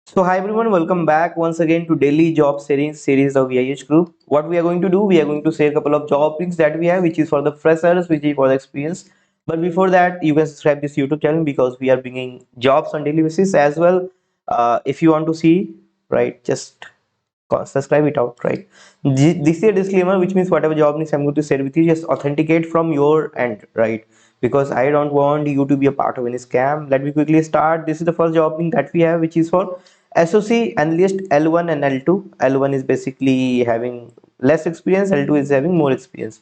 So hi everyone, welcome back once again to daily job series of VIH group. What we are going to do, we are going to share a couple of job links that we have, which is for the freshers, which is for the experience. But before that, you can subscribe this YouTube channel because we are bringing jobs on daily basis as well. If you want to see, right, just subscribe it out, right. This is a disclaimer, which means whatever job needs I'm going to share with you, just authenticate from your end, right, because I don't want you to be a part of any scam. Let me quickly start. This is the first job link that we have, which is for SOC analyst L1 and L2. L1 is basically having less experience, L2 is having more experience.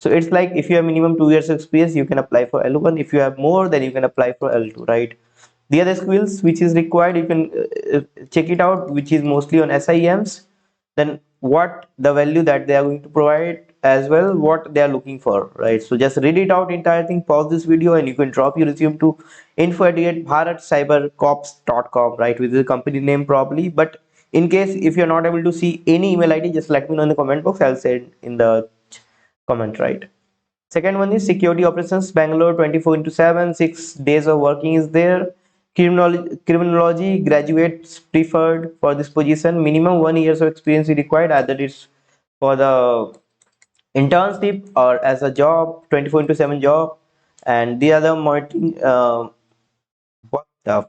So it's like if you have minimum 2 years of experience, you can apply for L1. If you have more, then you can apply for L2, right? The other skills which is required, you can check it out, which is mostly on SIMs. Then what the value that they are going to provide, as well what they are looking for, right? So just read it out entire thing, pause this video, and you can drop your resume to info@bharatcybercorps.com, right, with the company name probably. But in case if you're not able to see any email ID, just let me know in the comment box. I'll send in the comment, right? Second one is security operations Bangalore 24 into 7, 6 days of working is there. Criminology graduates preferred for this position. Minimum 1 years of experience is required, either it's for the internship or as a job, 24 into 7 job. And the other monitoring, what the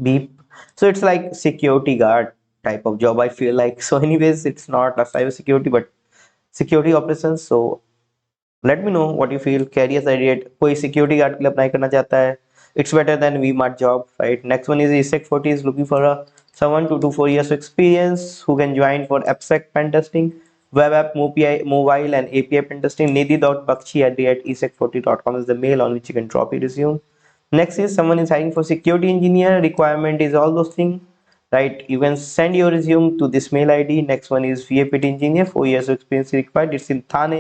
beep. So it's like security guard type of job, I feel like. So, anyways, it's not a cyber security but security operations. So let me know what you feel career edit कोई security guard के लिए apply करना चाहता है it's better than V Mart job right next one is ISEC 40 is looking for a someone 2 to 4 years of experience who can join for AppSec pen testing web app mobile and API pen testing nidhi.bakshi@isec40.com is the mail on which you can drop your resume. Next is someone is hiring for security engineer. Requirement is all those things, right? You can send your resume to this mail ID. Next one is VAPT engineer, 4 years of experience required. It's in Thane,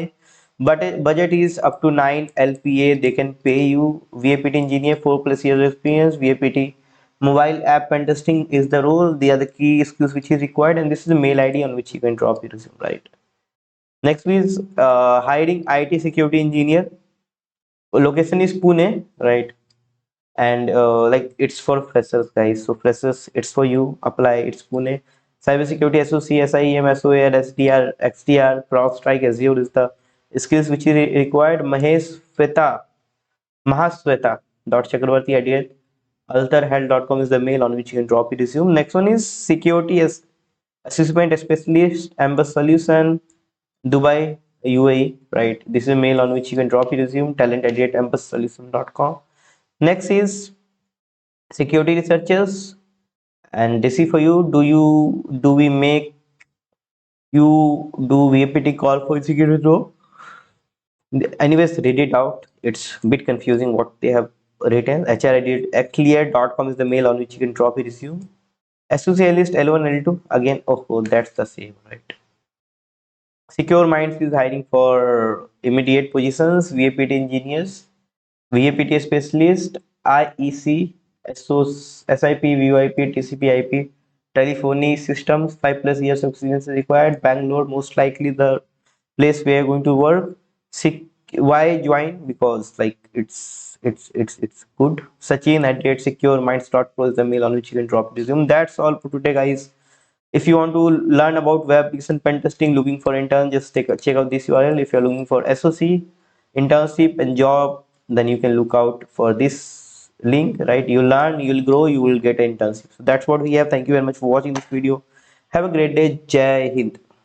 but budget is up to 9 LPA. They can pay you. VAPT engineer, 4+ years of experience. VAPT mobile app and testing is the role. They are the key skills which is required, and this is the mail ID on which you can drop your resume, right? Next is hiring IT security engineer. Location is Pune, right? And like it's for freshers, guys. So freshers, it's for you. Apply. It's Pune. Cybersecurity SOC, SIEM, SOA, SDR, XDR, CrowdStrike, Azure is the skills which is required. Mahasweta dot Chakravarti at alterhealth.com is the mail on which you can drop your resume. Next one is security as assessment specialist, Amber Solution, Dubai, UAE, right? This is a mail on which you can drop your resume, talent@ambersolution.com. Next is security researchers, and this is for you. Do we make you do VAPT call for security role? Anyways, read it out. It's a bit confusing what they have written. HR@clear.com is the mail on which you can drop your resume. Associate list L1, L2. Again, oh, that's the same, right? Secure Minds is hiring for immediate positions, VAPT engineers, VAPT specialist, IEC, SIP, VoIP, TCP/IP, telephony systems. 5+ years of experience is required. Bangalore, most likely the place where you're going to work. Why join? Because like it's good. Sachin at secureminds.pro is the mail on which you can drop resume. That's all for today, guys. If you want to learn about web application pen testing, looking for intern, just check out this URL. If you're looking for SOC, internship and job, then you can look out for this link, right? You learn, you'll grow, you will get an internship. So that's what we have. Thank you very much for watching this video. Have a great day. Jai Hind.